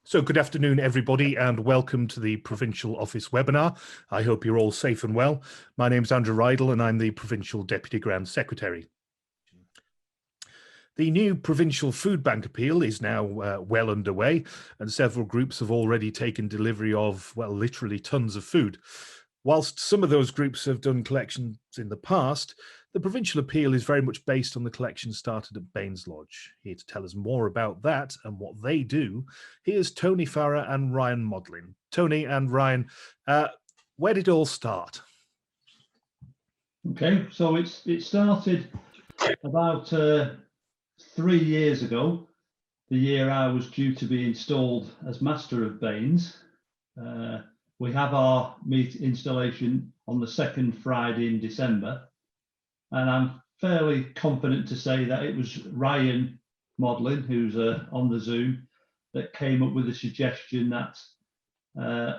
So good afternoon, everybody, and welcome to the Provincial Office webinar. I hope you're all safe and well. My name is Andrew Rydell, and I'm the Provincial Deputy Grand Secretary. The new Provincial Food Bank appeal is now well underway, and several groups have already taken delivery of, well, literally tons of food. Whilst some of those groups have done collections in the past, the provincial appeal is very much based on the collection started at Baines Lodge. Here to tell us more about that and what they do, here's Tony Farrer and Ryan Modlin. Tony and Ryan, where did it all start? Okay, so it started about 3 years ago, the year I was due to be installed as Master of Baines. We have our meat installation on the second Friday in December, and I'm fairly confident to say that it was Ryan Modlin, who's on the Zoom, that came up with the suggestion that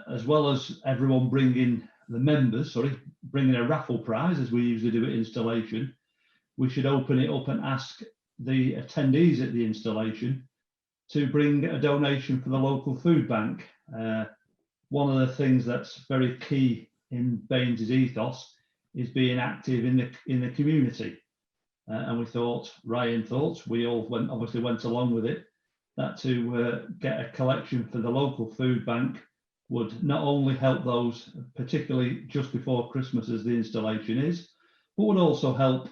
as well as everyone bringing a raffle prize, as we usually do at installation, we should open it up and ask the attendees at the installation to bring a donation for the local food bank. One of the things that's very key in Baines' ethos is being active in the community. And we thought, Ryan thought, we all obviously went along with it, that to get a collection for the local food bank would not only help those, particularly just before Christmas as the installation is, but would also help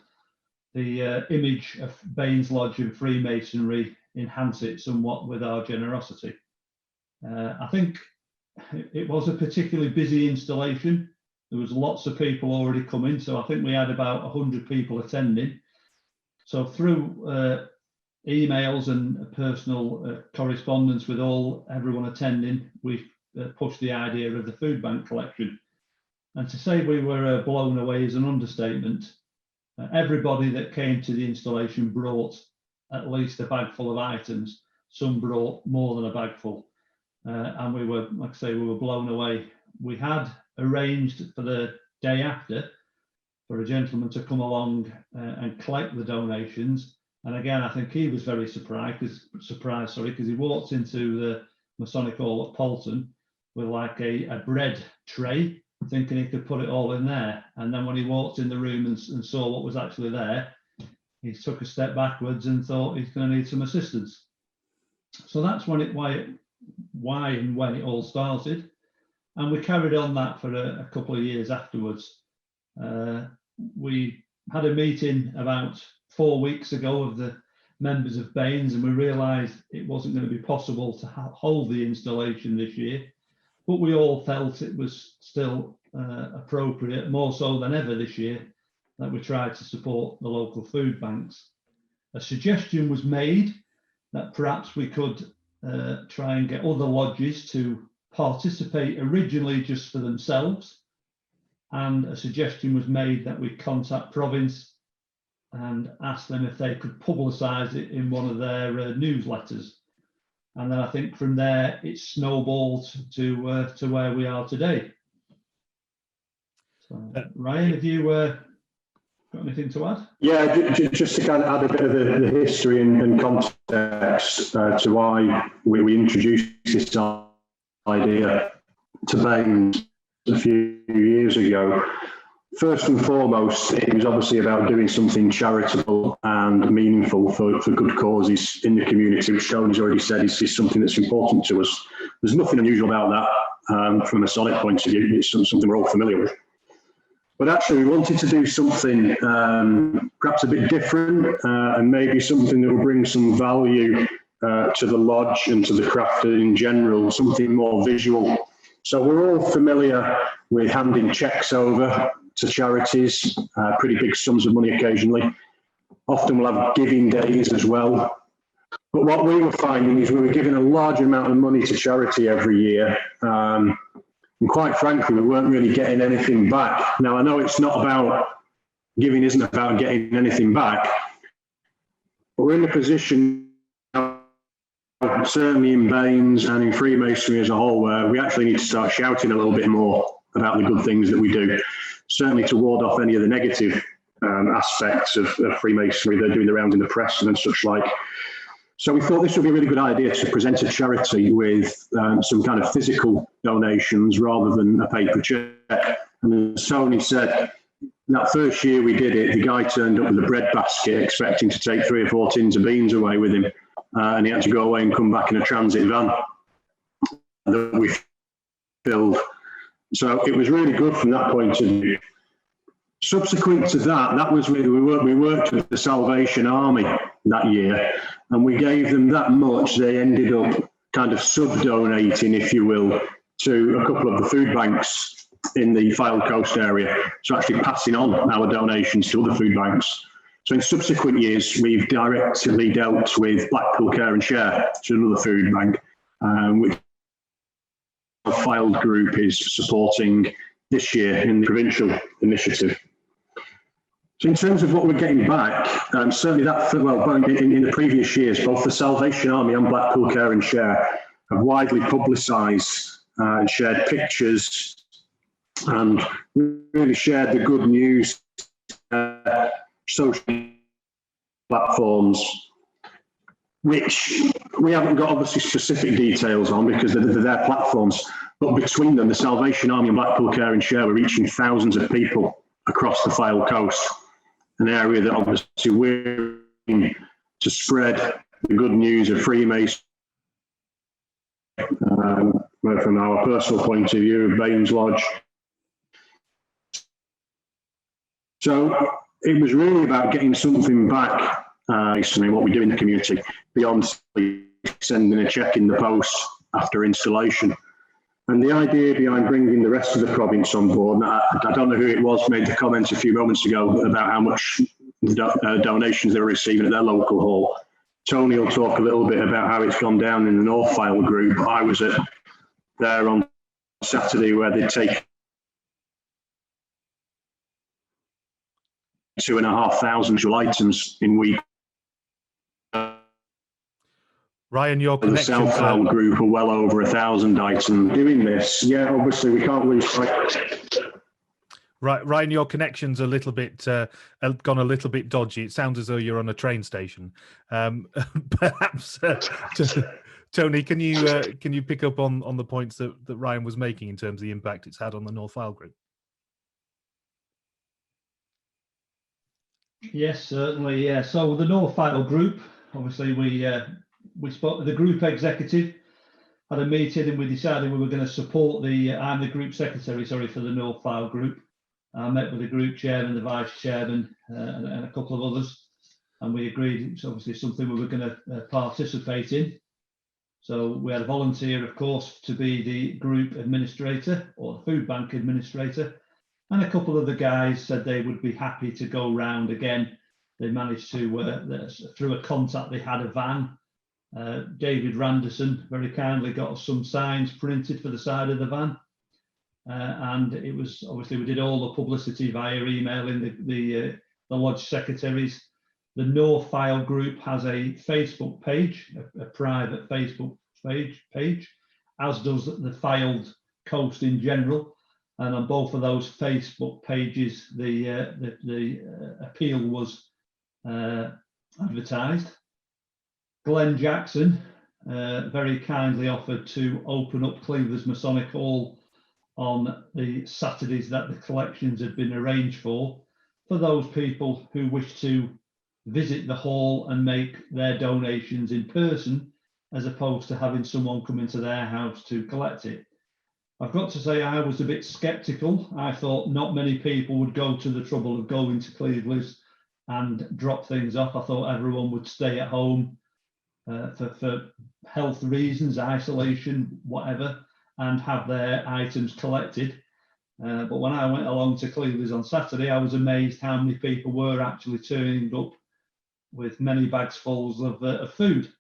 the image of Baines Lodge and Freemasonry, enhance it somewhat with our generosity. I think it was a particularly busy installation. There was lots of people already coming, so I think we had about 100 people attending. So through emails and personal correspondence with everyone attending, we pushed the idea of the food bank collection. And to say we were blown away is an understatement. Everybody that came to the installation brought at least a bag full of items. Some brought more than a bag full. And we were, like I say, we were blown away. We had arranged for the day after for a gentleman to come along and collect the donations. And again, I think he was very surprised because he walked into the Masonic Hall at Polton with like a bread tray, thinking he could put it all in there. And then when he walked in the room and saw what was actually there, he took a step backwards and thought he's going to need some assistance. So that's why and when it all started. And we carried on that for a couple of years afterwards. We had a meeting about 4 weeks ago of the members of Baines, and we realised it wasn't going to be possible to hold the installation this year, but we all felt it was still appropriate, more so than ever this year, that we tried to support the local food banks. A suggestion was made that perhaps we could try and get other lodges to participate originally just for themselves, and a suggestion was made that we contact Province and ask them if they could publicise it in one of their newsletters. And then I think from there it snowballed to where we are today. So, Ryan, have you got anything to add? Yeah, just to kind of add a bit of the history and context to why we introduced this idea to Baines a few years ago. First and foremost, it was obviously about doing something charitable and meaningful for good causes in the community, which Tony's already said is something that's important to us. There's nothing unusual about that from a Masonic point of view. It's something we're all familiar with. But actually, we wanted to do something perhaps a bit different and maybe something that will bring some value to the lodge and to the craft in general, something more visual. So we're all familiar with handing checks over to charities, pretty big sums of money occasionally. Often we'll have giving days as well. But what we were finding is we were giving a large amount of money to charity every year. And quite frankly, we weren't really getting anything back. Now, I know it's not about, giving isn't about getting anything back, but we're in a position, certainly in Baines and in Freemasonry as a whole, where we actually need to start shouting a little bit more about the good things that we do, certainly to ward off any of the negative aspects of Freemasonry. They're doing the rounds in the press and such like. So we thought this would be a really good idea to present a charity with some kind of physical donations rather than a paper check. And as Tony said, that first year we did it, the guy turned up with a bread basket expecting to take 3 or 4 tins of beans away with him. And he had to go away and come back in a transit van that we filled. So it was really good from that point of view. Subsequent to that, that was we worked with the Salvation Army that year, and we gave them that much. They ended up kind of sub-donating, if you will, to a couple of the food banks in the Fylde Coast area. So actually passing on our donations to other food banks. So in subsequent years, we've directly dealt with Blackpool Care and Share, which is another food bank, which the Fylde group is supporting this year in the provincial initiative. So in terms of what we're getting back, certainly that, well, in the previous years, both the Salvation Army and Blackpool Care and Share have widely publicised and shared pictures and really shared the good news, social platforms, which we haven't got obviously specific details on because they're their platforms, but between them, the Salvation Army and Blackpool Care and Share were reaching thousands of people across the Fylde Coast, an area that obviously we're in to spread the good news of Freemasonry from our personal point of view of Baines Lodge. So it was really about getting something back, what we do in the community, beyond sending a cheque in the post after installation. And the idea behind bringing the rest of the province on board, and I don't know who it was made the comment a few moments ago about how much donations they're receiving at their local hall. Tony will talk a little bit about how it's gone down in the North Fylde group. I was there on Saturday where they take 2,500 items in week. Ryan, your The connection. South Fylde group are well over 1,000 items doing this. Yeah, obviously we can't lose sight. Right, Ryan, your connection's a little bit gone a little bit dodgy. It sounds as though you're on a train station. Perhaps, Tony, can you pick up on the points that Ryan was making in terms of the impact it's had on the North Fylde group? Yes, certainly. Yeah. So the North Fylde group, obviously, we spoke to the group executive, had a meeting, and we decided we were going to support I'm the group secretary, sorry, for the North Fylde group. I met with the group chairman, the vice chairman, and a couple of others, and we agreed it's obviously something we were going to participate in. So we had a volunteer, of course, to be the group administrator or the food bank administrator. And a couple of the guys said they would be happy to go round again. They managed to, through a contact, they had a van. David Randerson very kindly got us some signs printed for the side of the van. And it was, obviously, we did all the publicity via emailing the lodge secretaries. The North Fylde group has a Facebook page, a private Facebook page, as does the Fylde Coast in general. And on both of those Facebook pages, the appeal was advertised. Glenn Jackson very kindly offered to open up Cleveland's Masonic Hall on the Saturdays that the collections had been arranged for those people who wish to visit the hall and make their donations in person, as opposed to having someone come into their house to collect it. I've got to say I was a bit sceptical. I thought not many people would go to the trouble of going to Cleveland's and drop things off. I thought everyone would stay at home for health reasons, isolation, whatever, and have their items collected. But when I went along to Cleveland's on Saturday, I was amazed how many people were actually turning up with many bags full of food.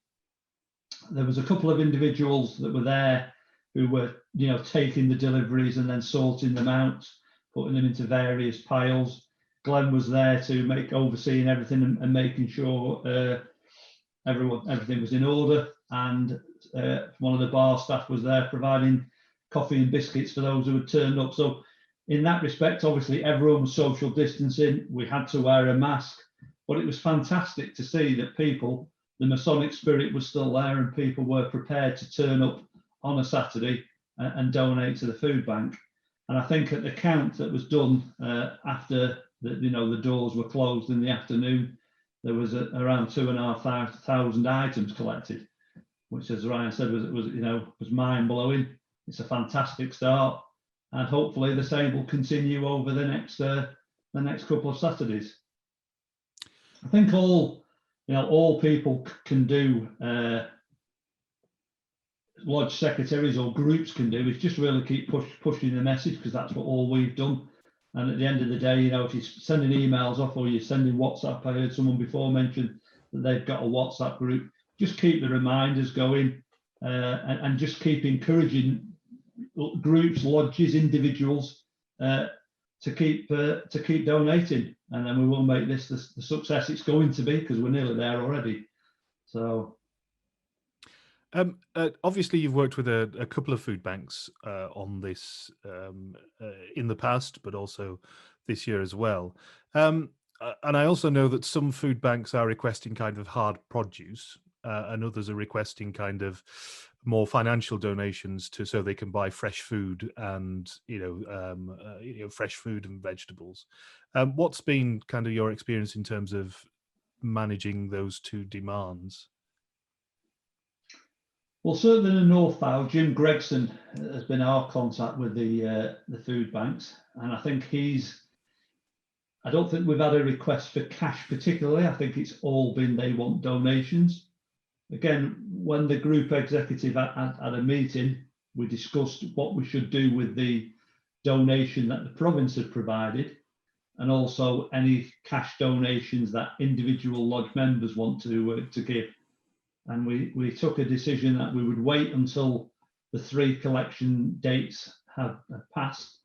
There was a couple of individuals that were there who were, taking the deliveries and then sorting them out, putting them into various piles. Glenn was there to overseeing everything and making sure everything was in order. And one of the bar staff was there providing coffee and biscuits for those who had turned up. So in that respect, obviously everyone was social distancing. We had to wear a mask, but it was fantastic to see that people the Masonic spirit was still there and people were prepared to turn up on a Saturday and donate to the food bank. And I think at the count that was done after the doors were closed in the afternoon, there was around 2,500 items collected, which, as Ryan said, was mind blowing. It's a fantastic start, and hopefully the same will continue over the next couple of Saturdays. I think all people can do. Lodge secretaries or groups can do is just really keep pushing the message, because that's what all we've done. And at the end of the day, if you're sending emails off or you're sending WhatsApp, I heard someone before mention that they've got a WhatsApp group. Just keep the reminders going, and just keep encouraging groups, lodges, individuals to keep donating, and then we will make this the success it's going to be, because we're nearly there already. So. Obviously, you've worked with a couple of food banks on this in the past, but also this year as well. And I also know that some food banks are requesting kind of hard produce, and others are requesting kind of more financial donations so they can buy fresh food and fresh food and vegetables. What's been kind of your experience in terms of managing those two demands? Well, certainly in the North Isle, Jim Gregson has been our contact with the food banks, and I think I don't think we've had a request for cash particularly. I think it's all been they want donations. Again, when the group executive had a meeting, we discussed what we should do with the donation that the province had provided, and also any cash donations that individual lodge members want to give. And we took a decision that we would wait until the 3 collection dates have passed,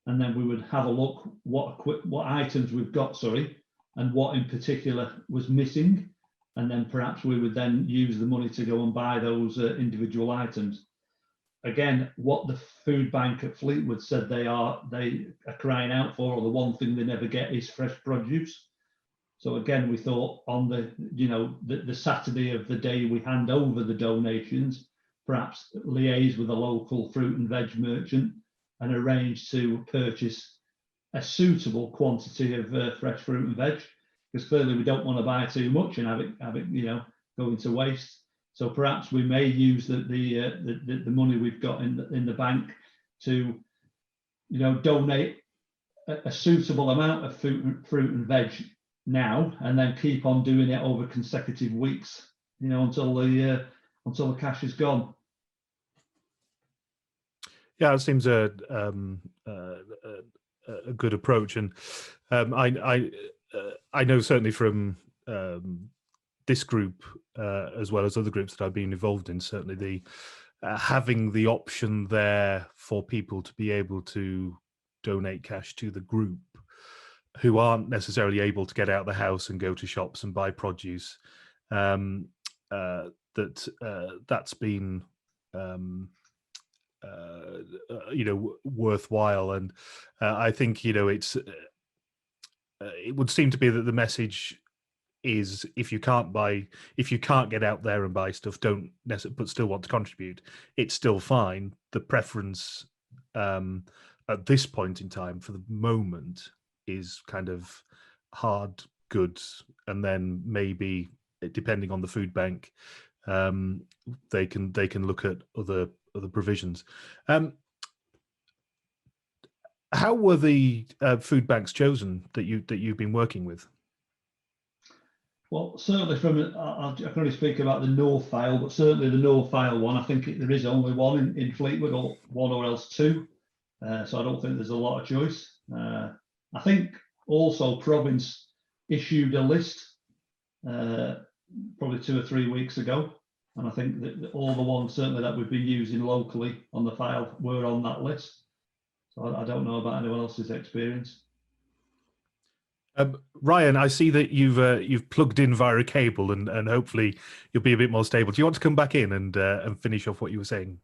and then we would have a look what items we've got, and what in particular was missing, and then perhaps we would then use the money to go and buy those individual items. Again, what the food bank at Fleetwood said they are crying out for, or the one thing they never get, is fresh produce. So again, we thought on the Saturday of the day we hand over the donations, perhaps liaise with a local fruit and veg merchant and arrange to purchase a suitable quantity of fresh fruit and veg, because clearly we don't want to buy too much and have it go into waste. So perhaps we may use the money we've got in the bank to donate a suitable amount of fruit and veg now, and then keep on doing it over consecutive weeks, until the cash is gone. Yeah, it seems a good approach, and I know certainly from this group as well as other groups that I've been involved in, certainly the having the option there for people to be able to donate cash to the group who aren't necessarily able to get out of the house and go to shops and buy produce, that's been worthwhile. And I think it would seem to be that the message is, if you can't get out there and buy stuff, don't necessarily, but still want to contribute, it's still fine. The preference at this point in time for the moment is kind of hard goods, and then maybe, depending on the food bank, they can look at other provisions. How were the food banks chosen that you've been working with? Well, certainly I can only speak about the North Isle, but certainly the North Isle one, I think there is only one in Fleetwood, or one or else 2. So I don't think there's a lot of choice. I think also Province issued a list probably 2 or 3 weeks ago, and I think that all the ones certainly that we've been using locally on the file were on that list. So I don't know about anyone else's experience. Ryan, I see that you've plugged in via a cable, and hopefully you'll be a bit more stable. Do you want to come back in and finish off what you were saying?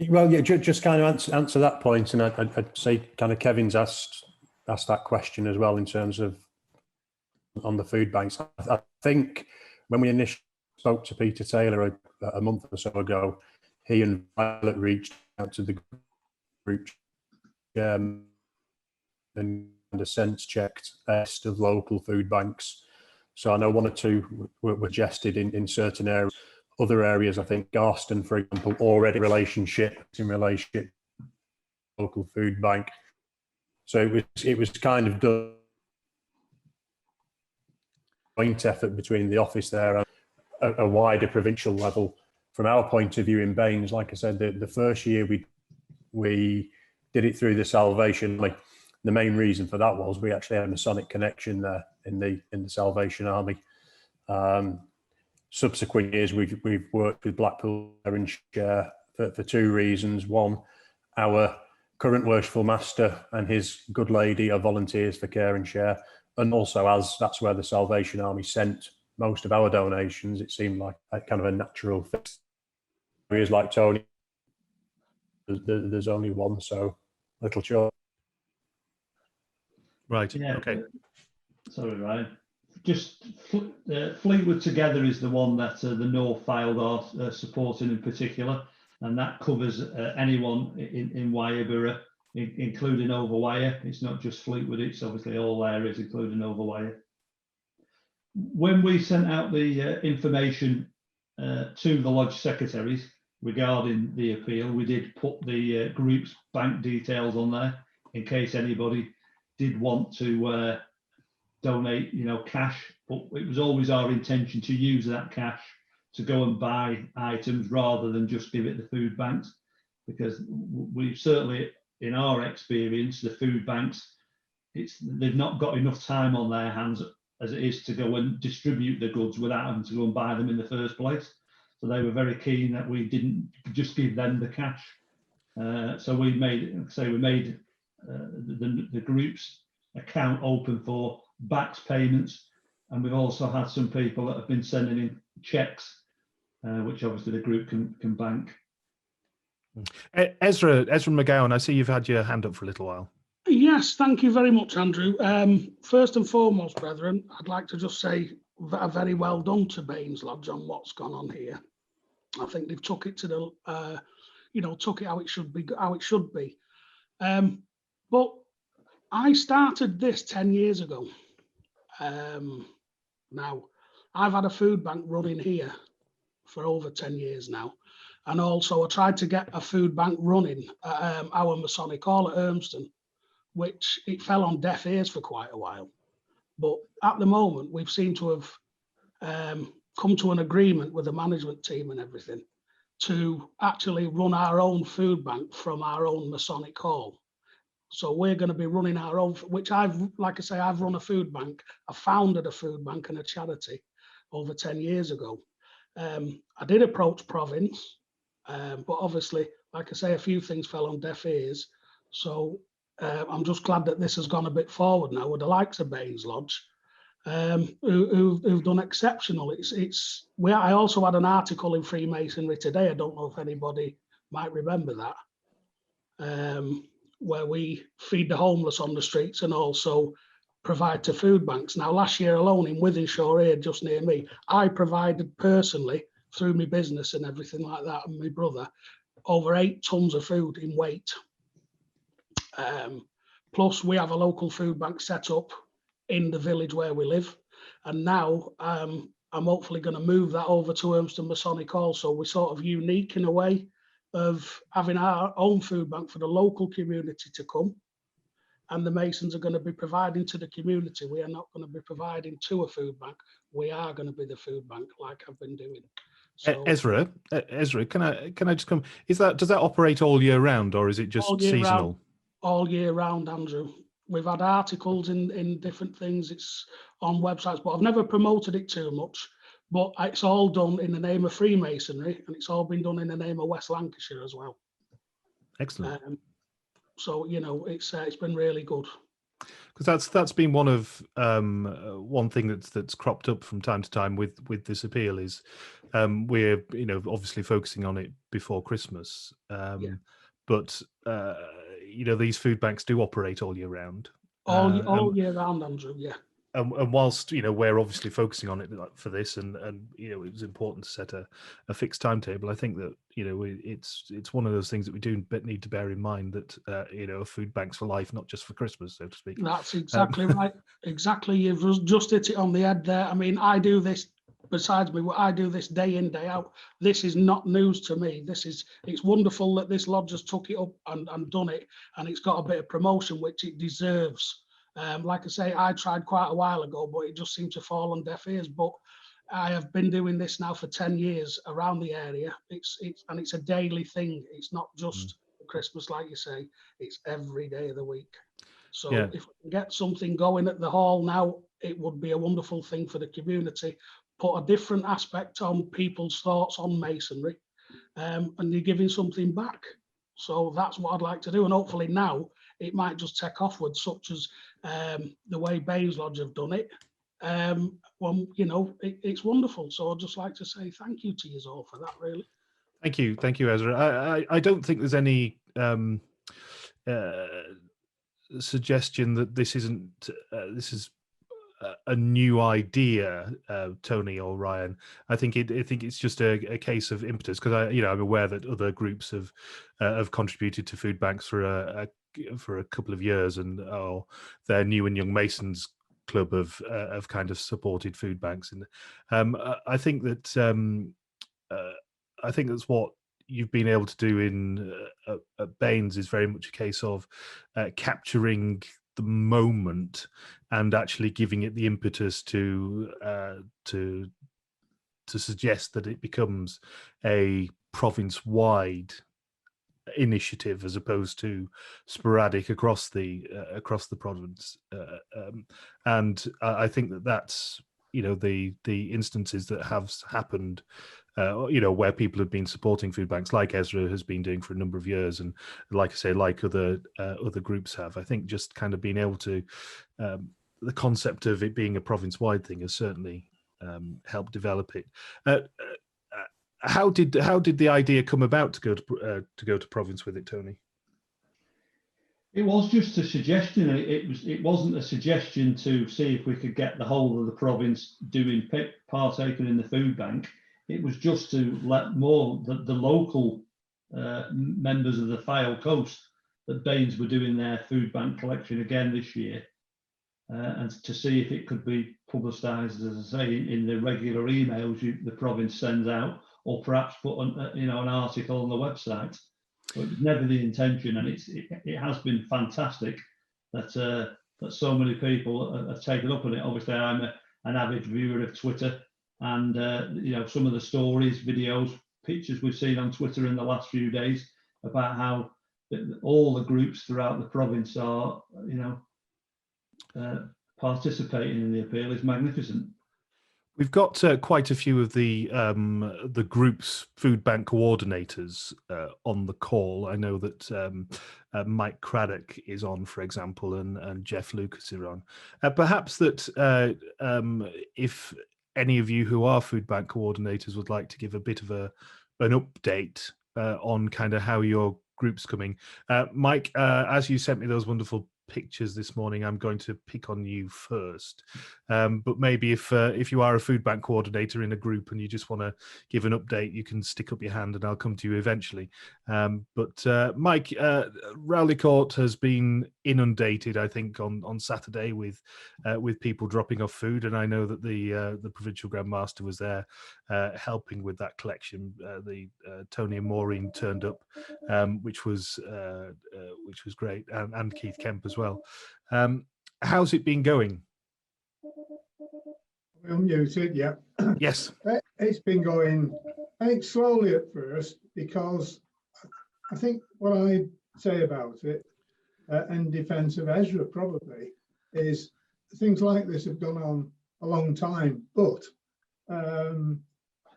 Well, yeah, just kind of answer that point, and I'd say kind of Kevin's asked that question as well in terms of on the food banks. I think when we initially spoke to Peter Taylor a month or so ago. He and Violet reached out to the group and a sense checked a list of local food banks. So I know one or two were gested in certain areas. Other areas, I think Garston, for example, already in relationship local food bank. So it was kind of done joint effort between the office there and a wider provincial level. From our point of view in Baines, like I said, the first year we did it through the Salvation Army. The main reason for that was we actually had a Masonic connection there in the Salvation Army. Subsequent years, we've worked with Blackpool and Share for two reasons. One, our current worshipful master and his good lady are volunteers for Care and Share, and also as that's where the Salvation Army sent most of our donations, it seemed like a kind of a natural fit. Areas like Tony, there's only one, so little choice. Right. Yeah. Okay. Sorry, Ryan. Just Fleetwood Together is the one that the North Fylde are supporting in particular, and that covers anyone in Wyre, including over Wyre. It's not just Fleetwood; it's obviously all areas, including over Wyre. When we sent out the information to the lodge secretaries regarding the appeal, we did put the group's bank details on there in case anybody did want to donate, cash. But it was always our intention to use that cash to go and buy items rather than just give it the food banks, because we certainly, in our experience, the food banks, they've not got enough time on their hands as it is to go and distribute the goods without having to go and buy them in the first place. So they were very keen that we didn't just give them the cash. So we made the group's account open for backs payments, and we've also had some people that have been sending in checks, which obviously the group can bank. Ezra McGowan, I see you've had your hand up for a little while. Yes, thank you very much, Andrew. First and foremost, brethren, I'd like to just say a very well done to Baines Lodge on what's gone on here. I think they've took it to the, took it how it should be, but I started this 10 years ago. Now, I've had a food bank running here for over 10 years now. And also I tried to get a food bank running at our Masonic Hall at Urmston, which it fell on deaf ears for quite a while. But at the moment, we've seemed to have come to an agreement with the management team and everything to actually run our own food bank from our own Masonic Hall. So we're going to be running our own, which I've run a food bank. I founded a food bank and a charity over 10 years ago. I did approach Province, but obviously, like I say, a few things fell on deaf ears. So I'm just glad that this has gone a bit forward now with the likes of Baines Lodge, who've done exceptional. I also had an article in Freemasonry today. I don't know if anybody might remember that. Where we feed the homeless on the streets and also provide to food banks. Now, last year alone in Wythenshawe here, just near me, I provided personally, through my business and everything like that, and my brother, over 8 tons of food in weight. Plus, we have a local food bank set up in the village where we live. And now I'm hopefully going to move that over to Urmston Masonic Hall. So we're sort of unique in a way of having our own food bank for the local community to come, and the Masons are going to be providing to the community. We are not going to be providing to a food bank. We are going to be the food bank, like I've been doing. So, Ezra, can I just come? Does that operate all year round, or is it just seasonal? All year round, Andrew. We've had articles in different things. It's on websites, but I've never promoted it too much. But it's all done in the name of Freemasonry, and it's all been done in the name of West Lancashire as well. Excellent. So it's been really good. Because that's been one thing that's cropped up from time to time with this appeal is we're obviously focusing on it before Christmas, but these food banks do operate all year round. All year round, Andrew. Yeah. and whilst we're obviously focusing on it for this, and it was important to set a fixed timetable. I think that it's one of those things that we do need to bear in mind, that food banks for life, not just for Christmas, so to speak. That's exactly right. Exactly, you've just hit it on the head there. I mean, I do this. Besides me, I do this day in, day out. This is not news to me. It's wonderful that this lodge has took it up and done it, and it's got a bit of promotion which it deserves. Like I say, I tried quite a while ago, but it just seemed to fall on deaf ears. But I have been doing this now for 10 years around the area. It's a daily thing. It's not just Christmas, like you say. It's every day of the week. So Yeah. if we can get something going at the hall now, it would be a wonderful thing for the community. Put a different aspect on people's thoughts on masonry, and you're giving something back. So that's what I'd like to do. And hopefully now it might just take offwards, such as the way Baines Lodge have done it. Well, it's wonderful. So I'd just like to say thank you to you all for that, really. Thank you, Ezra. I don't think there's any suggestion that this isn't this is a new idea, Tony or Ryan. I think it's just a case of impetus, because I'm aware that other groups have contributed to food banks for a couple of years, and their New and Young Masons club have kind of supported food banks, and I think that's what you've been able to do at Baines is very much a case of capturing the moment and actually giving it the impetus to suggest that it becomes a province-wide initiative as opposed to sporadic across the province, and I think that's the instances that have happened, where people have been supporting food banks, like Ezra has been doing for a number of years, and like I say, like other groups have. I think just kind of being able to, the concept of it being a province-wide thing has certainly helped develop it. How did the idea come about to go to province with it, Tony? It was just a suggestion. It wasn't a suggestion to see if we could get the whole of the province partaking in the food bank. It was just to let more the local members of the Fylde Coast that Baines were doing their food bank collection again this year, and to see if it could be publicised, as I say, in the regular emails the province sends out, or perhaps put an article on the website. But it was never the intention, and it has been fantastic that so many people have taken up on it. Obviously, I'm an avid viewer of Twitter, and some of the stories, videos, pictures we've seen on Twitter in the last few days about how all the groups throughout the province are, participating in the appeal is magnificent. We've got quite a few of the group's food bank coordinators on the call. I know that Mike Craddock is on, for example, and Jeff Lucas is on. Perhaps that if any of you who are food bank coordinators would like to give a bit of an update on kind of how your group's coming. Mike, as you sent me those wonderful pictures this morning, I'm going to pick on you first, but maybe if you are a food bank coordinator in a group and you just want to give an update, you can stick up your hand and I'll come to you eventually. But Mike, Rowley Court has been inundated, I think, on Saturday with people dropping off food, and I know that the provincial Grand Master was there helping with that collection. Tony and Maureen turned up, which was great, and Keith Kemp as well. How's it been going? Unmuted, yeah. Yes. It's been going, I think, slowly at first, because I think what I say about it, in defence of Ezra probably, is things like this have gone on a long time, but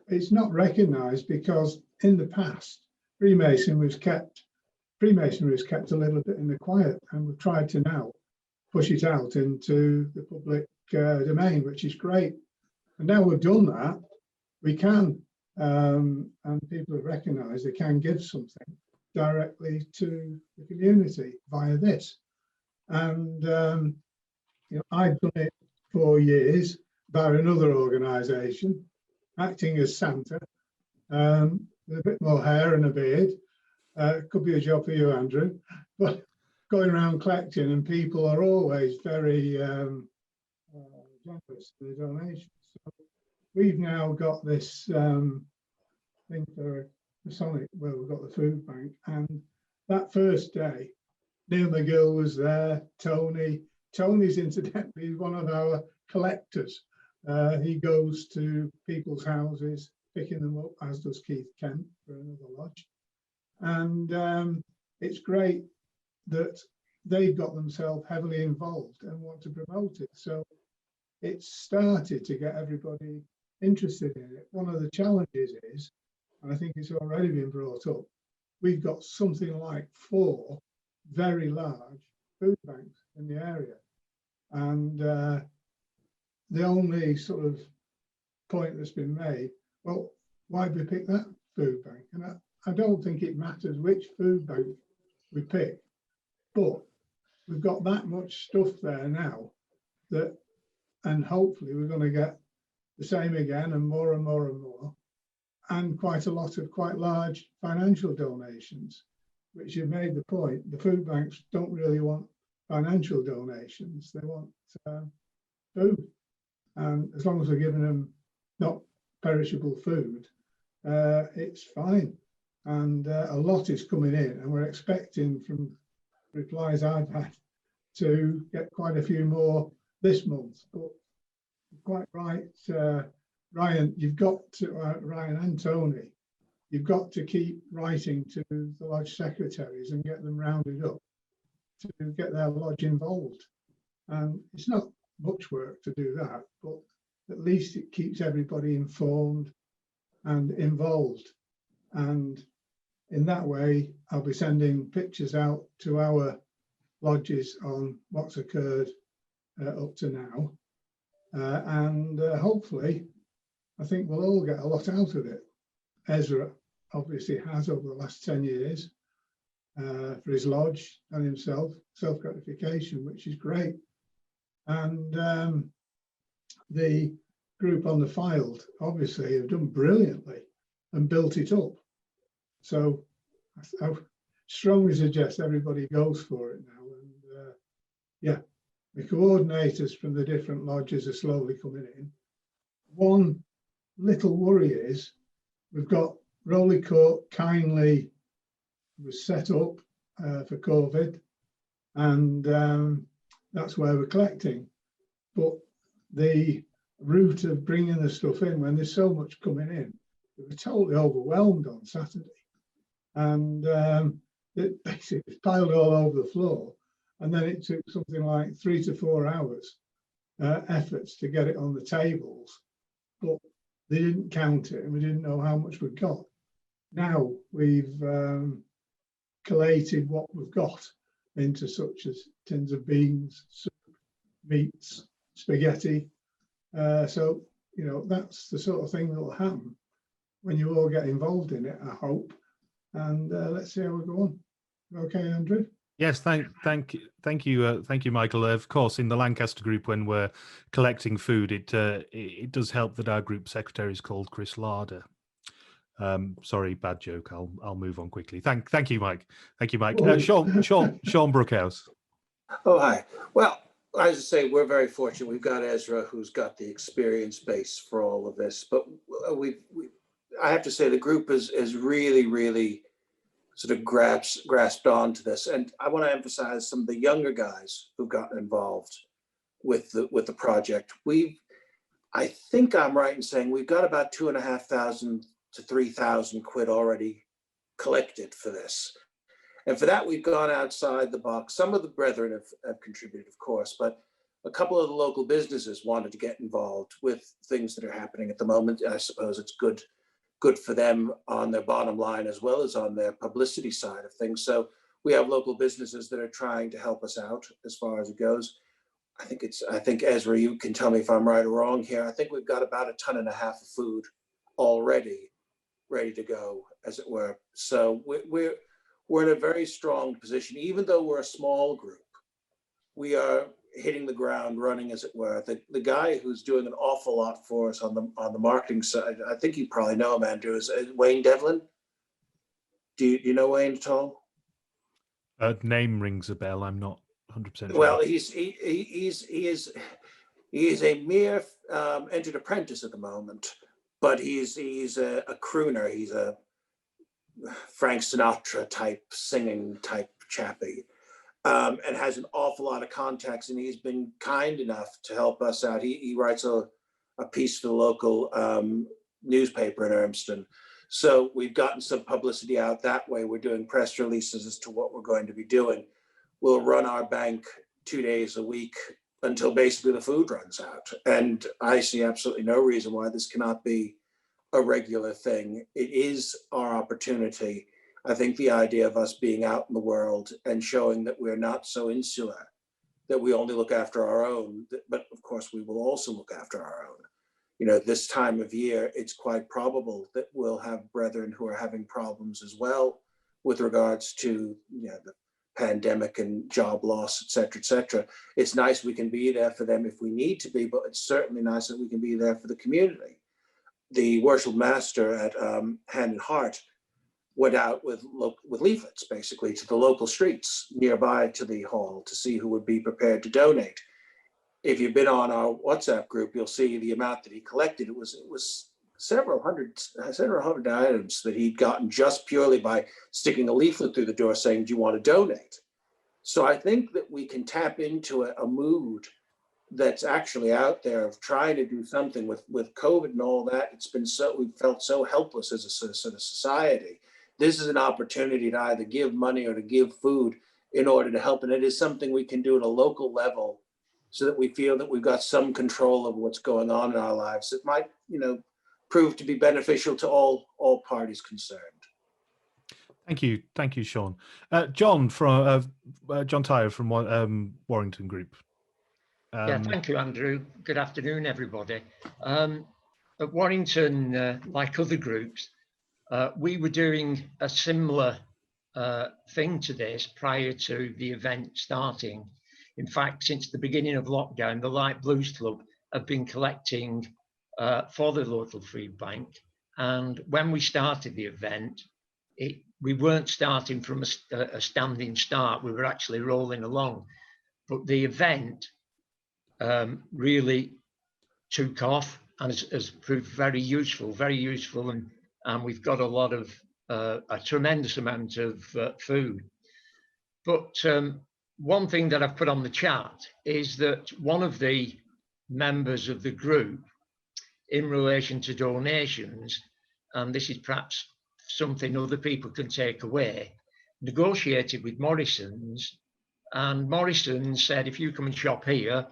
it's not recognised because in the past, Freemasonry was kept a little bit in the quiet, and we've tried to now push it out into the public domain, which is great. And now we've done that, we can, and people have recognised they can give something directly to the community via this. And I've done it 4 years by another organisation, acting as Santa, with a bit more hair and a beard. Could be a job for you, Andrew, but going around collecting, and people are always very generous for the donations. So we've now got this thing for Masonic, where we've got the food bank, and that first day, Neil McGill was there, Tony's incidentally one of our collectors. He goes to people's houses, picking them up, as does Keith Kemp for another lodge. And it's great that they've got themselves heavily involved and want to promote it. So it's started to get everybody interested in it. One of the challenges is, and I think it's already been brought up, we've got something like 4 very large food banks in the area. And the only sort of point that's been made, well, why did we pick that food bank? And I don't think it matters which food bank we pick, but we've got that much stuff there now that, and hopefully we're going to get the same again, and more and more and more, and quite a lot of quite large financial donations, which you've made the point. The food banks don't really want financial donations, they want food. And as long as we're giving them not perishable food, it's fine. And a lot is coming in, and we're expecting, from replies I've had, to get quite a few more this month. But quite right, Ryan, you've got to, Ryan and Tony, you've got to keep writing to the lodge secretaries and get them rounded up to get their lodge involved. And it's not much work to do that, but at least it keeps everybody informed and involved. And in that way, I'll be sending pictures out to our lodges on what's occurred up to now. And hopefully, I think we'll all get a lot out of it. Ezra obviously has over the last 10 years for his lodge and himself, self-gratification, which is great. And the group on the Fylde obviously have done brilliantly and built it up. So I strongly suggest everybody goes for it now. And yeah, the coordinators from the different lodges are slowly coming in. One little worry is we've got Rowley Court kindly was set up for COVID, and that's where we're collecting. But the route of bringing the stuff in, when there's so much coming in, we were totally overwhelmed on Saturday. And it basically was piled all over the floor. And then it took something like 3 to 4 hours efforts to get it on the tables. But they didn't count it, and we didn't know how much we'd got. Now we've collated what we've got into such as tins of beans, soup, meats, spaghetti. So, you know, that's the sort of thing that will happen when you all get involved in it, I hope. And let's see how we go on. Okay, Andrew? Yes, thank you, Michael. Of course, in the Lancaster group, when we're collecting food, it does help that our group secretary is called Chris Larder. Sorry, bad joke. I'll move on quickly. Thank you, Mike. Thank you, Mike. Sean Brookhouse. Oh, hi. Well, as I say, we're very fortunate. We've got Ezra, who's got the experience base for all of this. But I have to say, the group is really sort of grasped onto this. And I want to emphasize some of the younger guys who've gotten involved with the project. I think I'm right in saying we've got about 2,500 to 3,000 quid already collected for this. And for that, we've gone outside the box. Some of the brethren have contributed, of course, but a couple of the local businesses wanted to get involved with things that are happening at the moment. I suppose it's good for them on their bottom line as well as on their publicity side of things. So we have local businesses that are trying to help us out as far as it goes. I think Ezra, you can tell me if I'm right or wrong here. I think we've got about 1.5 tons of food already ready to go, as it were. So we're in a very strong position, even though we're a small group. We are hitting the ground running, as it were. The guy who's doing an awful lot for us on the marketing side, I think you probably know him, Andrew, is Wayne Devlin. Do you know Wayne at all? Name rings a bell. I'm not 100% sure. Well, he is a mere entered apprentice at the moment, but he's a crooner. He's a Frank Sinatra type singing type chappy, and has an awful lot of contacts. And he's been kind enough to help us out. He writes a piece for the local newspaper in Urmston. So we've gotten some publicity out that way. We're doing press releases as to what we're going to be doing. We'll run our bank 2 days a week until basically the food runs out. And I see absolutely no reason why this cannot be a regular thing. It is our opportunity. I think the idea of us being out in the world and showing that we're not so insular, that we only look after our own, but of course we will also look after our own. You know, this time of year, it's quite probable that we'll have brethren who are having problems as well with regards to, you know, the pandemic and job loss, et cetera, et cetera. It's nice we can be there for them if we need to be, but it's certainly nice that we can be there for the community. The worship master at Hand and Heart went out with leaflets, basically, to the local streets nearby to the hall to see who would be prepared to donate. If you've been on our WhatsApp group, you'll see the amount that he collected. It was several hundred items that he'd gotten just purely by sticking a leaflet through the door saying, "Do you want to donate?" So I think that we can tap into a mood that's actually out there of trying to do something with COVID and all that. It's been we've felt so helpless as a sort of society. This is an opportunity to either give money or to give food in order to help. And it is something we can do at a local level so that we feel that we've got some control over what's going on in our lives. It might, you know, prove to be beneficial to all parties concerned. Thank you, Sean. John Tyre from Warrington Group. Yeah, thank you, Andrew. Good afternoon, everybody. At Warrington, like other groups, we were doing a similar thing to this prior to the event starting. In fact, since the beginning of lockdown, the Light Blues Club have been collecting for the local food bank. And when we started the event, we weren't starting from a standing start. We were actually rolling along. But the event really took off and has proved very useful, and we've got a tremendous amount of food. But one thing that I've put on the chart is that one of the members of the group, in relation to donations, and this is perhaps something other people can take away, negotiated with Morrison's, and Morrison's said, if you come and shop here,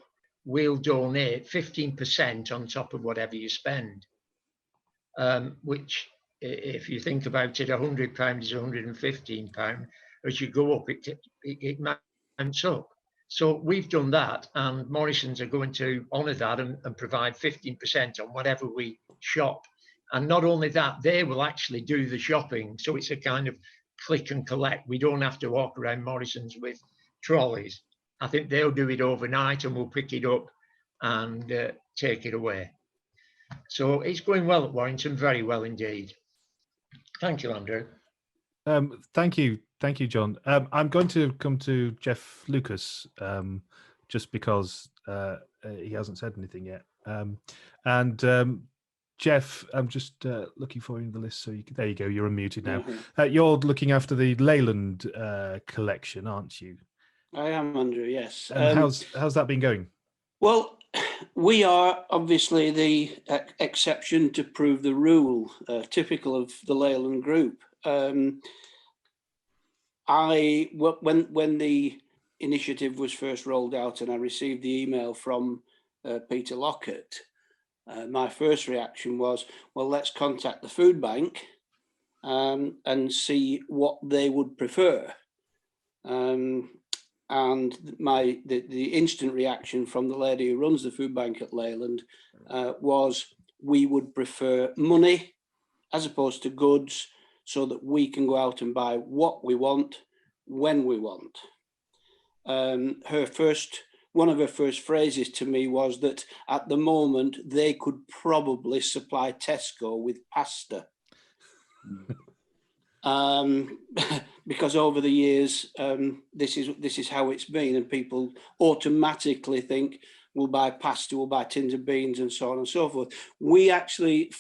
we'll donate 15% on top of whatever you spend, which, if you think about it, £100 is £115. As you go up, it mounts up. So we've done that, and Morrison's are going to honour that and provide 15% on whatever we shop. And not only that, they will actually do the shopping. So it's a kind of click and collect. We don't have to walk around Morrison's with trolleys. I think they'll do it overnight and we'll pick it up and take it away. So it's going well at Warrington, very well indeed. Thank you, Andrew. Thank you, John. I'm going to come to Jeff Lucas, just because he hasn't said anything yet. Jeff, I'm just looking for you in the list. So there you go. You're unmuted now. Mm-hmm. You're looking after the Leyland collection, aren't you? I am, Andrew, yes. And how's that been going? Well, we are obviously the exception to prove the rule, typical of the Leyland Group. When the initiative was first rolled out and I received the email from Peter Lockett, my first reaction was, well, let's contact the food bank and see what they would prefer. And the instant reaction from the lady who runs the food bank at Leyland was, we would prefer money as opposed to goods, so that we can go out and buy what we want when we want. Her first one of her first phrases to me was that at the moment they could probably supply Tesco with pasta. Because over the years, this is how it's been, and people automatically think we'll buy pasta, we'll buy tins of beans, and so on and so forth. We actually,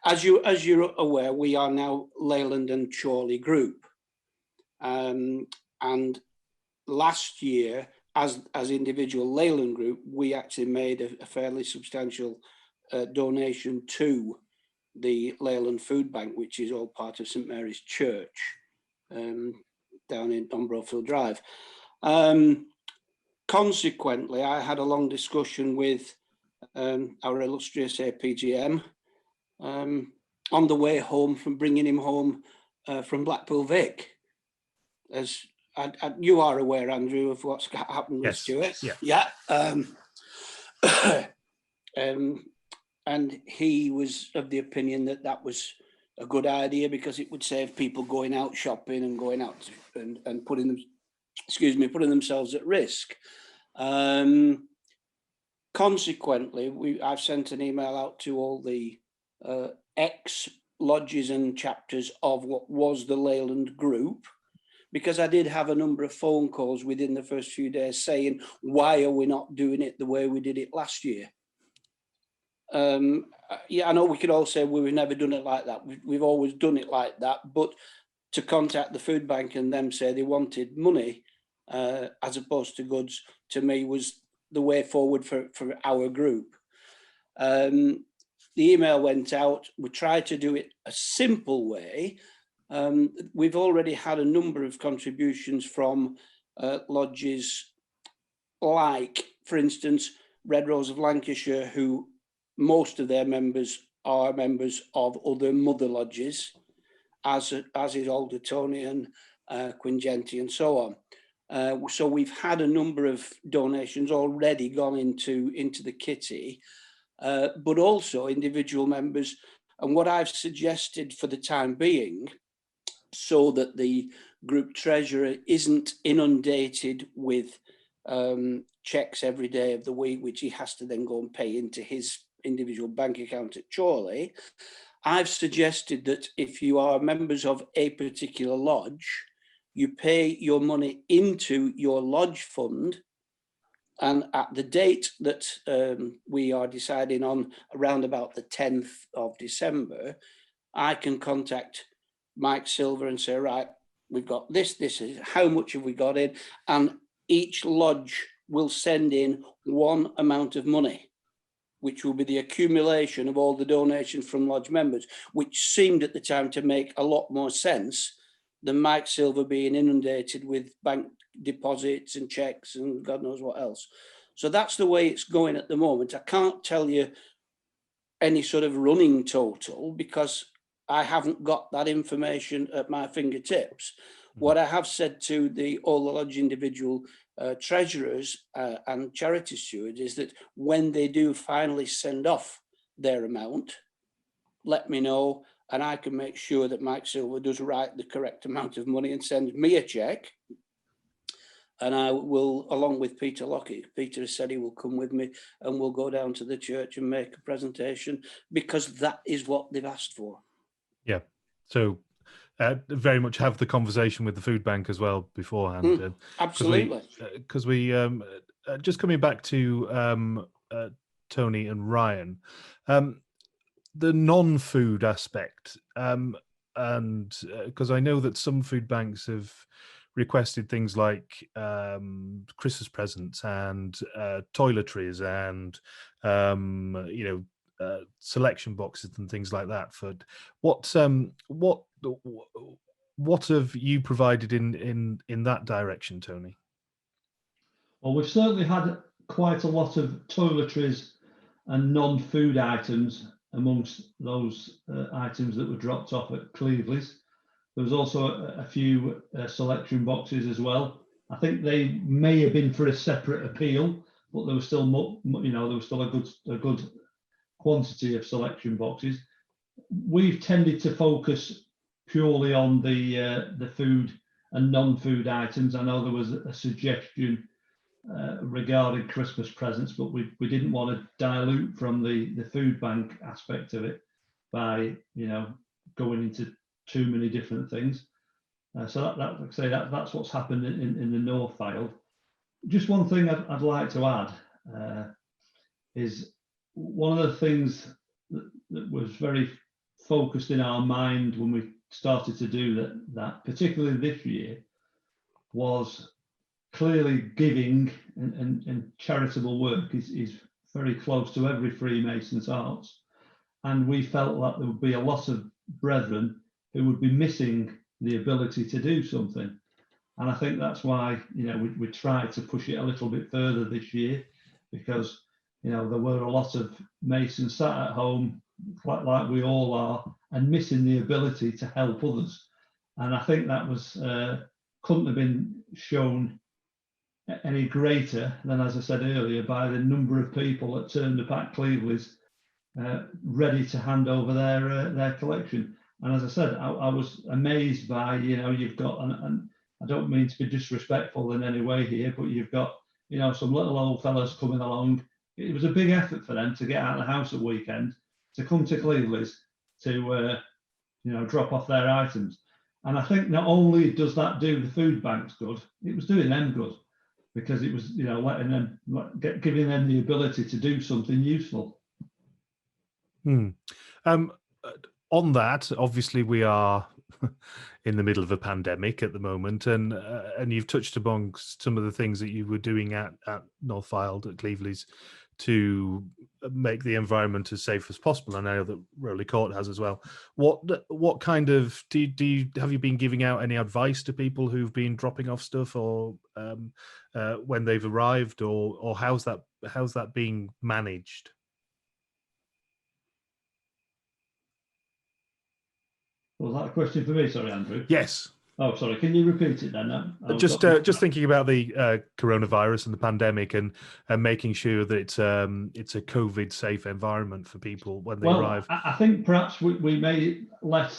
as you're aware, we are now Leyland and Chorley Group, and last year, as individual Leyland Group, we actually made a fairly substantial donation to the Leyland Food Bank, which is all part of St Mary's Church down in on Brofield Drive. Consequently, I had a long discussion with our illustrious APGM on the way home from bringing him home from Blackpool Vic. As you are aware, Andrew, of what's happened with Stuart. Yeah. And he was of the opinion that that was a good idea because it would save people going out shopping and going out and putting themselves at risk. Consequently, I've sent an email out to all the ex-lodges and chapters of what was the Leyland Group, because I did have a number of phone calls within the first few days saying, why are we not doing it the way we did it last year? Yeah, I know we could all say we've never done it like that. We've always done it like that, but to contact the food bank and them say they wanted money as opposed to goods, to me was the way forward for our group. The email went out. We tried to do it a simple way. We've already had a number of contributions from lodges like, for instance, Red Rose of Lancashire, who most of their members are members of other mother lodges, as is Aldertonian, Quingenti, and so on. So we've had a number of donations already gone into the kitty, but also individual members. And what I've suggested for the time being, so that the group treasurer isn't inundated with checks every day of the week, which he has to then go and pay into his individual bank account at Chorley, I've suggested that if you are members of a particular lodge, you pay your money into your lodge fund, and at the date that we are deciding on, around about the 10th of December, I can contact Mike Silver and say, right, we've got this is how much have we got in, and each lodge will send in one amount of money, which will be the accumulation of all the donations from lodge members, which seemed at the time to make a lot more sense than Mike Silver being inundated with bank deposits and checks and God knows what else. So that's the way it's going at the moment. I can't tell you any sort of running total because I haven't got that information at my fingertips. What I have said to all the lodge individual treasurers and charity stewards is that when they do finally send off their amount, let me know, and I can make sure that Mike Silver does write the correct amount of money and send me a check. And I will, along with Peter Lockett, Peter has said he will come with me, and we'll go down to the church and make a presentation, because that is what they've asked for. Yeah. So very much have the conversation with the food bank as well beforehand. Absolutely. Because we just coming back to Tony and Ryan, the non-food aspect, and because I know that some food banks have requested things like Christmas presents and toiletries and selection boxes and things like that. For what have you provided in that direction, Tony? Well, we've certainly had quite a lot of toiletries and non-food items amongst those items that were dropped off at Cleveley's. There was also a few selection boxes as well. I think they may have been for a separate appeal, but there was still, there was still a good quantity of selection boxes. We've tended to focus purely on the food and non-food items. I know there was a suggestion regarding Christmas presents, but we didn't want to dilute from the food bank aspect of it by, you know, going into too many different things. So like I say, that's what's happened in the North Isle. Just one thing I'd like to add is one of the things that was very focused in our mind when we started to do that particularly this year, was clearly giving and charitable work is very close to every Freemason's hearts. And we felt that there would be a lot of brethren who would be missing the ability to do something. And I think that's why, you know, we tried to push it a little bit further this year, because, you know, there were a lot of Masons sat at home, like we all are, and missing the ability to help others. And I think that was couldn't have been shown any greater than, as I said earlier, by the number of people that turned up at Cleveland's ready to hand over their collection. And as I said, I was amazed by, you know, you've got, and I don't mean to be disrespectful in any way here, but you've got, you know, some little old fellas coming along. It was a big effort for them to get out of the house at weekend, to come to Cleveland's to, you know, drop off their items. And I think not only does that do the food banks good, it was doing them good, because it was, you know, letting them, giving them the ability to do something useful. On that, obviously we are in the middle of a pandemic at the moment, and you've touched upon some of the things that you were doing at North Fylde, at Cleveland's, to make the environment as safe as possible. And I know that Rowley Court has as well. What kind of have you been giving out any advice to people who've been dropping off stuff, or when they've arrived, or how's that being managed? Was that a question for me? Sorry, Andrew. Yes. Oh, sorry. Can you repeat it then? Just thinking about the coronavirus and the pandemic, and making sure that it's a COVID safe environment for people when they arrive. I think perhaps we may let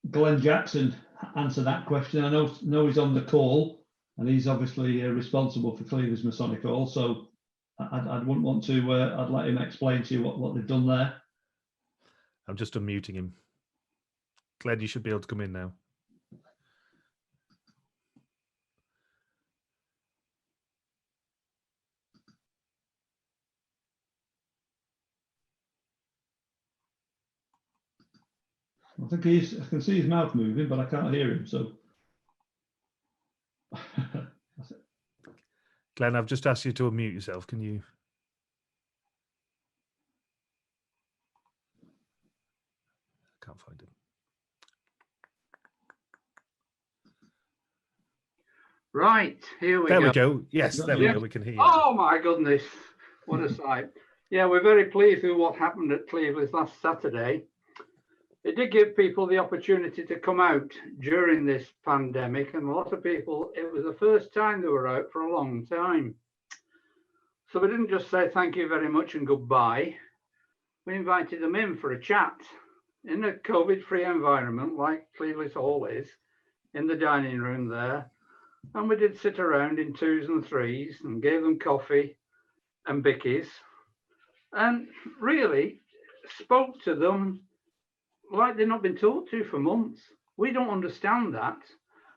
Glenn Jackson answer that question. I know he's on the call, and he's obviously responsible for Cleveland's Masonic Hall. So I wouldn't want to. I'd let him explain to you what they've done there. I'm just unmuting him. Glenn, you should be able to come in now. I think I can see his mouth moving, but I can't hear him. So, Glenn, I've just asked you to unmute yourself. Can you? I can't find him. Right, here we go. There we go. Yes, there we go. We can hear you. Oh my goodness, what a sight. Yeah, we're very pleased with what happened at Cleveland's last Saturday. It did give people the opportunity to come out during this pandemic, and a lot of people, it was the first time they were out for a long time. So we didn't just say thank you very much and goodbye. We invited them in for a chat in a COVID-free environment like Cleveland's Hall is, in the dining room there. And we did sit around in twos and threes and gave them coffee and bickies, and really spoke to them like they've not been talked to for months. We don't understand that.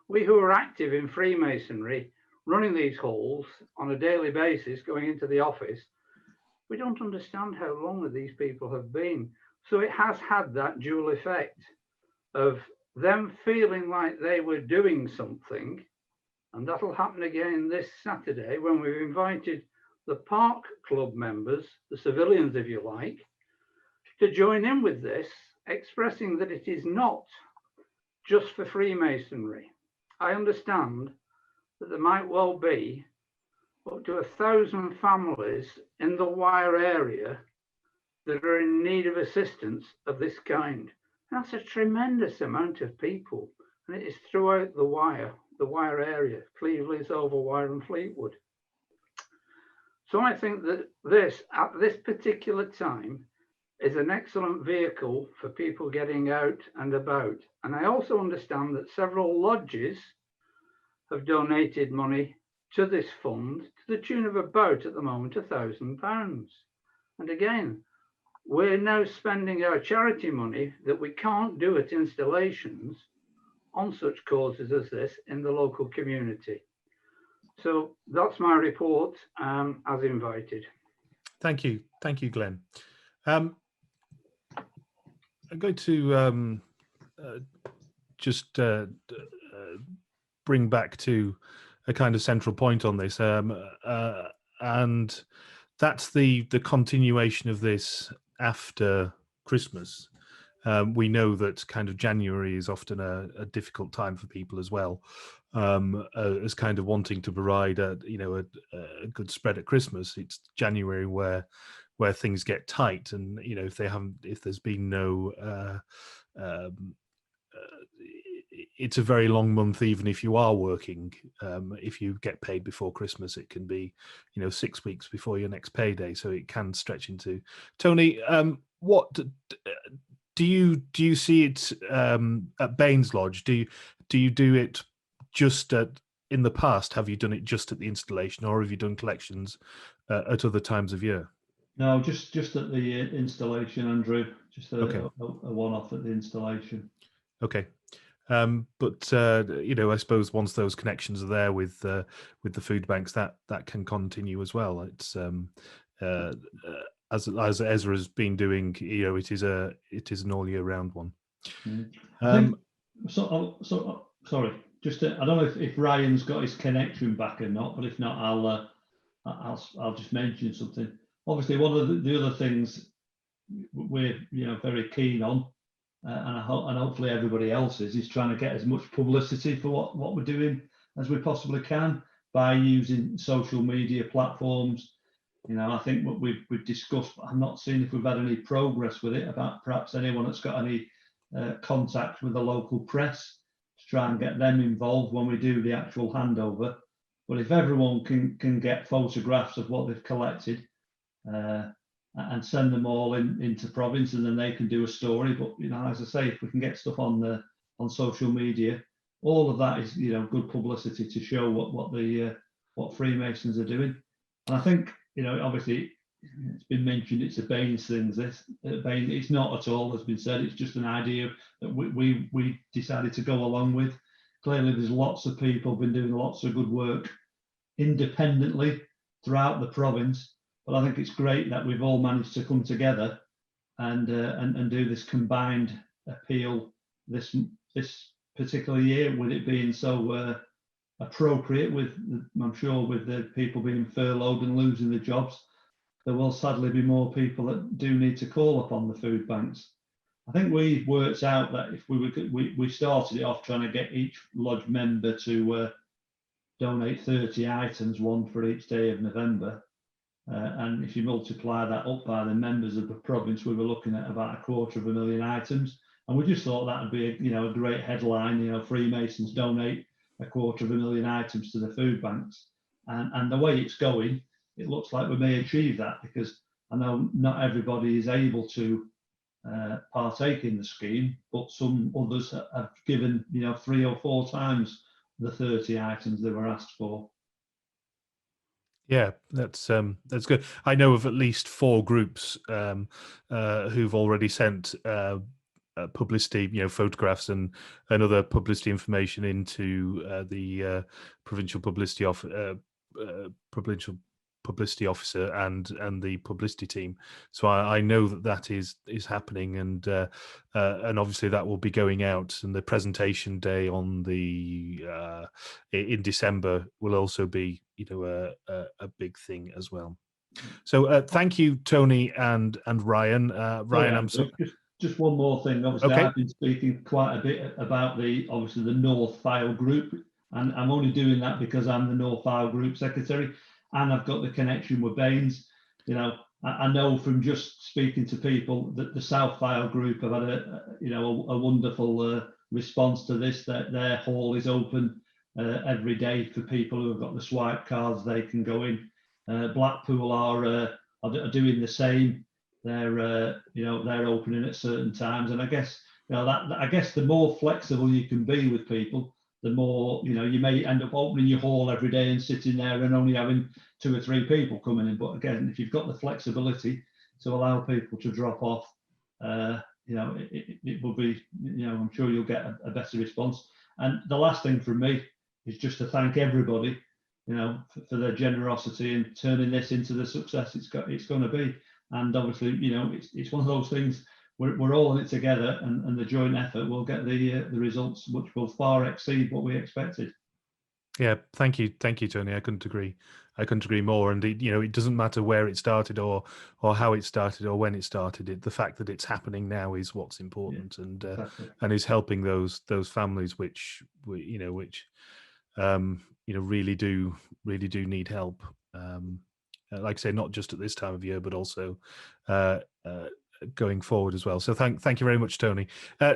We who are active in Freemasonry, running these halls on a daily basis, going into the office, we don't understand how long these people have been. So it has had that dual effect of them feeling like they were doing something. And that'll happen again this Saturday when we've invited the Park Club members, the civilians, if you like, to join in with this, expressing that it is not just for Freemasonry. I understand that there might well be up to 1,000 families in the Wire area that are in need of assistance of this kind. That's a tremendous amount of people, and it is throughout the Wire area, Cleveland's, Overwire and Fleetwood. So I think that this, at this particular time, is an excellent vehicle for people getting out and about. And I also understand that several lodges have donated money to this fund to the tune of about, at the moment, £1,000. And again, we're now spending our charity money that we can't do at installations on such causes as this in the local community. So that's my report, as invited. Thank you, Glenn. I'm going to just bring back to a kind of central point on this, and that's the continuation of this after Christmas. We know that kind of January is often a difficult time for people as well, as kind of wanting to provide a good spread at Christmas. It's January where things get tight, and if there's been no it's a very long month, even if you are working. If you get paid before Christmas, it can be 6 weeks before your next payday, so it can stretch into. Tony, what do you see it at Baines Lodge? Do you do it just in the past? Have you done it just at the installation, or have you done collections at other times of year? No, just at the installation, Andrew. Just Okay. a one-off at the installation. Okay. But I suppose once those connections are there with the food banks, that can continue as well. It's as Ezra has been doing, it is an all year round one. Sorry, just I don't know if Ryan's got his connection back or not, but if not, I'll just mention something. Obviously, one of the other things we're very keen on, and hopefully everybody else is trying to get as much publicity for what we're doing as we possibly can by using social media platforms. I think what we've discussed, but I'm not seeing if we've had any progress with it, about perhaps anyone that's got any contact with the local press to try and get them involved when we do the actual handover. But if everyone can get photographs of what they've collected and send them all into province, and then they can do a story. But as I say, if we can get stuff on social media, all of that is good publicity to show what Freemasons are doing. And I think obviously it's been mentioned it's a Baines thing. It's not at all, has been said. It's just an idea that we decided to go along with. Clearly, there's lots of people been doing lots of good work independently throughout the province. But I think it's great that we've all managed to come together and do this combined appeal this particular year, with it being so appropriate. I'm sure with the people being furloughed and losing their jobs, there will sadly be more people that do need to call upon the food banks. I think we worked out that if we started it off trying to get each lodge member to donate 30 items, one for each day of November. And if you multiply that up by the members of the province, we were looking at about 250,000 items. And we just thought that would be a great headline. Freemasons donate 250,000 items to the food banks. And the way it's going, it looks like we may achieve that, because I know not everybody is able to partake in the scheme, but some others have given 3 or 4 times the 30 items they were asked for. Yeah, that's good. I know of at least 4 groups who've already sent publicity, photographs and other publicity information into the provincial publicity officer and the publicity team. So I know that is happening, and obviously that will be going out, and the presentation day on in December will also be a big thing as well. So thank you, Tony and Ryan. Ryan, I'm sorry. Just one more thing. Obviously, okay. I've been speaking quite a bit about the North Fyle group, and I'm only doing that because I'm the North Fyle group secretary, and I've got the connection with Baines. I know from just speaking to people that the South Fyle group have had a wonderful response to this. That their hall is open every day for people who have got the swipe cards. They can go in. Blackpool are doing the same. They're opening at certain times, and I guess I guess the more flexible you can be with people, the more, you may end up opening your hall every day and sitting there and only having 2 or 3 people coming in. But again, if you've got the flexibility to allow people to drop off, it will be, I'm sure you'll get a better response. And the last thing from me is just to thank everybody, for their generosity in turning this into the success it's going to be. And obviously, it's one of those things. We're all in it together, and the joint effort will get the results, which will far exceed what we expected. Yeah, thank you, Tony. I couldn't agree more. And it doesn't matter where it started or how it started or when it started. The fact that it's happening now is what's important, and Exactly. and is helping those families which really do need help. Like I say, not just at this time of year, but also going forward as well. So thank you very much, Tony.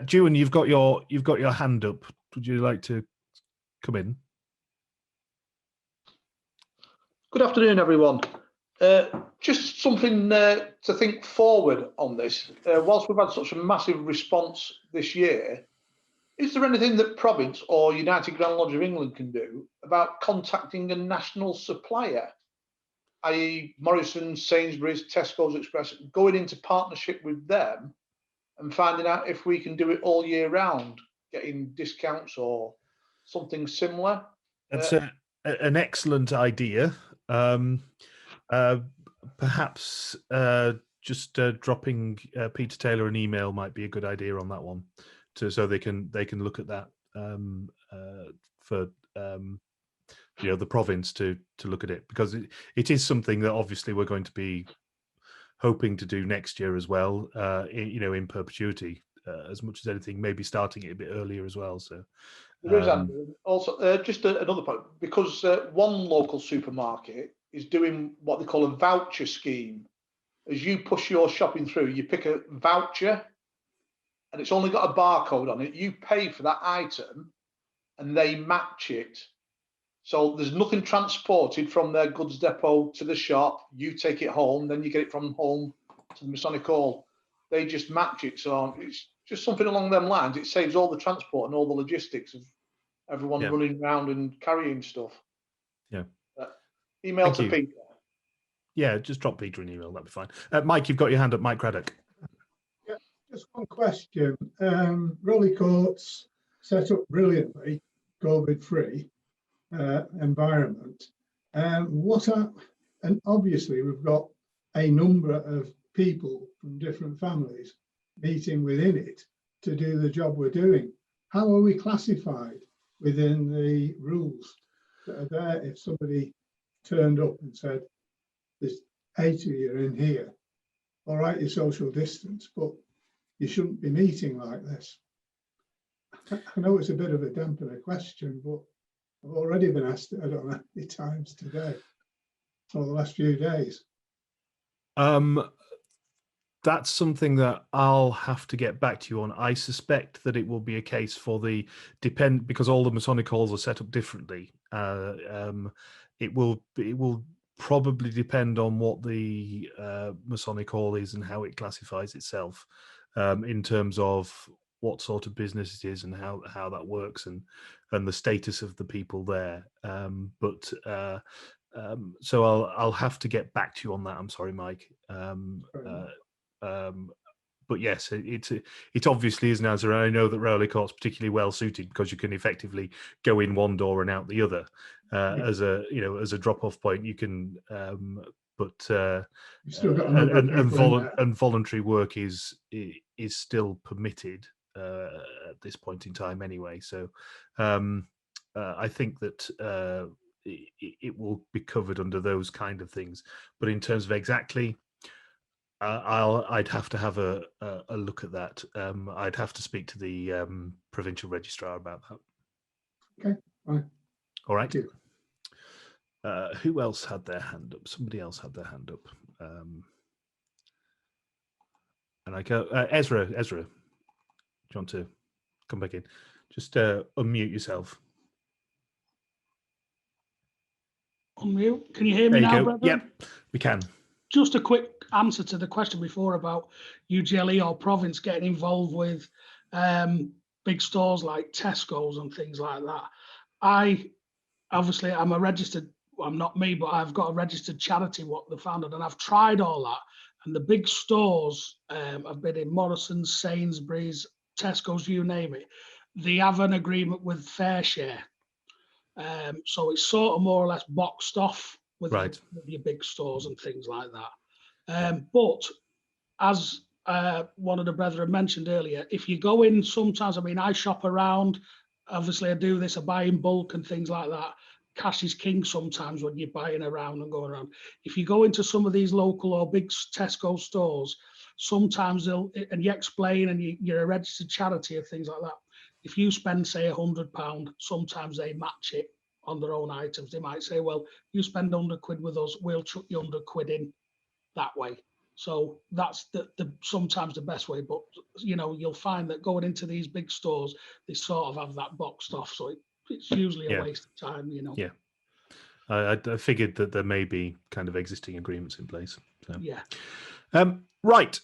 Dewan, you've got your hand up. Would you like to come in? Good afternoon, everyone. Just something to think forward on this. Whilst we've had such a massive response this year, is there anything that Province or United Grand Lodge of England can do about contacting a national supplier, i.e. Morrison's, Sainsbury's, Tesco's Express, going into partnership with them and finding out if we can do it all year round, getting discounts or something similar? That's an excellent idea. Perhaps just dropping Peter Taylor an email might be a good idea on that one, so they can look at that for the province to look at it, because it is something that obviously we're going to be hoping to do next year as well, in perpetuity, as much as anything, maybe starting it a bit earlier as well. So there is, Andrew. Also, just another point, because one local supermarket is doing what they call a voucher scheme. As you push your shopping through, you pick a voucher and it's only got a barcode on it. You pay for that item and they match it. So there's nothing transported from their goods depot to the shop. You take it home, then you get it from home to the Masonic Hall. They just match it. So it's just something along them lines. It saves all the transport and all the logistics of everyone running around and carrying stuff. Yeah. Email Thank to you. Peter. Yeah, just drop Peter an email. That'd be fine. Mike, you've got your hand up. Mike Craddock. Yeah, just one question. Rolly Courts set up brilliantly, COVID-free environment. And obviously we've got a number of people from different families meeting within it to do the job we're doing. How are we classified within the rules that are there? If somebody turned up and said, there's 8 of you in here, all right, you're social distance, but you shouldn't be meeting like this. I know it's a bit of a dampener question, but I've already been asked it, I don't know how many times today or the last few days. That's something that I'll have to get back to you on. I suspect that it will be a case for because all the Masonic halls are set up differently. It will probably depend on what the Masonic hall is and how it classifies itself, in terms of what sort of business it is and how that works and the status of the people there. So I'll have to get back to you on that. I'm sorry, Mike. But yes, it obviously is an answer. And I know that Rowley Court's particularly well suited because you can effectively go in one door and out the other as a drop off point. You can, still got and voluntary work is still permitted at this point in time anyway. So I think that it will be covered under those kind of things. But in terms of exactly, I'd have to have a look at that. I'd have to speak to the provincial registrar about that. Okay, fine. All right. Who else had their hand up? Somebody else had their hand up. And I go, Ezra, do you want to come back in? Just unmute yourself. Unmute. Can you hear me now, brother? Yep, we can. Just a quick answer to the question before about UGLE or province getting involved with big stores like Tesco's and things like that. I'm a registered, well, I'm not me, but I've got a registered charity what they founded, and I've tried all that. And the big stores, I've been in Morrison's, Sainsbury's, Tesco's, you name it. They have an agreement with FareShare. So it's sort of more or less boxed off with, Right. with your big stores and things like that. But as one of the brethren mentioned earlier, if you go in sometimes, I mean, I shop around, obviously I do this, I buy in bulk and things like that. Cash is king sometimes when you're buying around and going around. If you go into some of these local or big Tesco stores, sometimes and you explain, and you're a registered charity or things like that. If you spend, say, £100, sometimes they match it on their own items. They might say, well, you spend £100 with us, we'll chuck you £100 in that way. So that's the sometimes the best way. But, you know, you'll find that going into these big stores, they sort of have that boxed off. So it's usually a waste of time, you know. Yeah. I figured that there may be kind of existing agreements in place. So. Yeah. Right.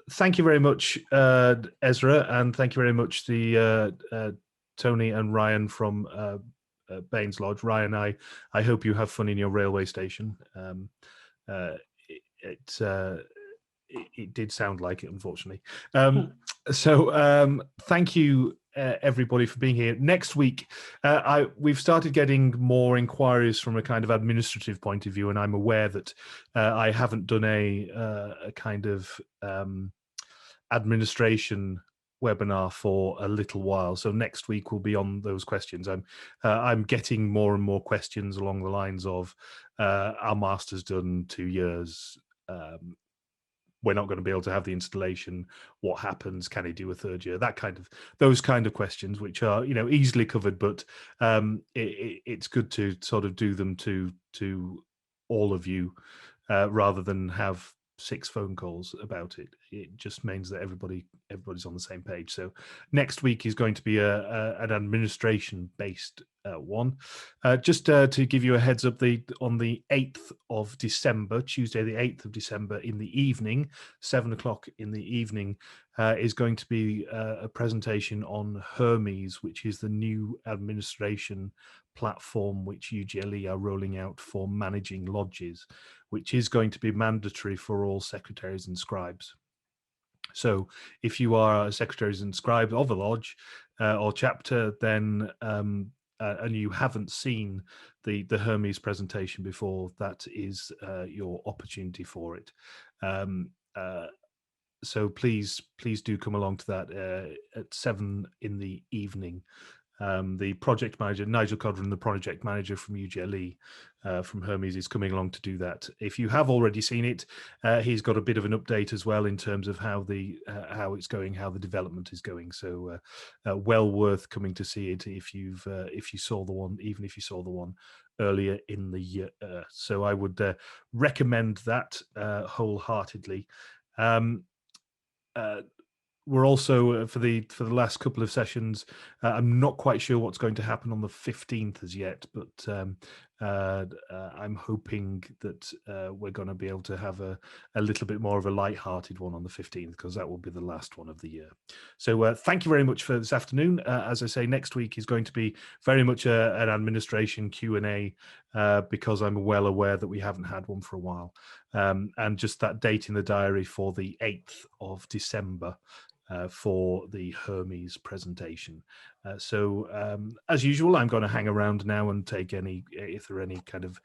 Thank you very much, Ezra, and thank you very much Tony and Ryan from Baines Lodge. Ryan, I hope you have fun in your railway station. It did sound like it, unfortunately. So thank you, everybody, for being here. Next week, we've started getting more inquiries from a kind of administrative point of view, and I'm aware that I haven't done a kind of administration webinar for a little while. So next week we'll be on those questions. I'm getting more and more questions along the lines of our master's done 2 years. We're not going to be able to have the installation. What happens? Can he do a third year? Those kind of questions, which are, you know, easily covered, but it's good to sort of do them to all of you rather than have 6 phone calls about it. It just means that everybody's on the same page. So next week is going to be an administration based one. Just to give you a heads up, on the 8th of December, Tuesday the 8th of December in the evening, 7 o'clock in the evening, is going to be a presentation on Hermes, which is the new administration platform which UGLE are rolling out for managing lodges, which is going to be mandatory for all secretaries and scribes. So if you are a secretaries and scribes of a lodge or chapter, then and you haven't seen the Hermes presentation before, that is your opportunity for it. So please do come along to that at 7 in the evening. The project manager, Nigel Codron, the project manager from UGLE, from Hermes, is coming along to do that. If you have already seen it, he's got a bit of an update as well in terms of how it's going, how the development is going. So well worth coming to see it if you saw the one, even if you saw the one earlier in the year. So I would recommend that wholeheartedly. We're also for the last couple of sessions. I'm not quite sure what's going to happen on the 15th as yet, but I'm hoping that we're going to be able to have a little bit more of a light-hearted one on the 15th, because that will be the last one of the year. So thank you very much for this afternoon. As I say, next week is going to be very much an administration Q&A, because I'm well aware that we haven't had one for a while, and just that date in the diary for the 8th of December. For the Hermes presentation. So as usual, I'm going to hang around now and take if there are any kind of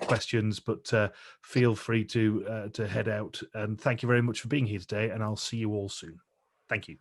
questions, but feel free to head out. And thank you very much for being here today, and I'll see you all soon. Thank you.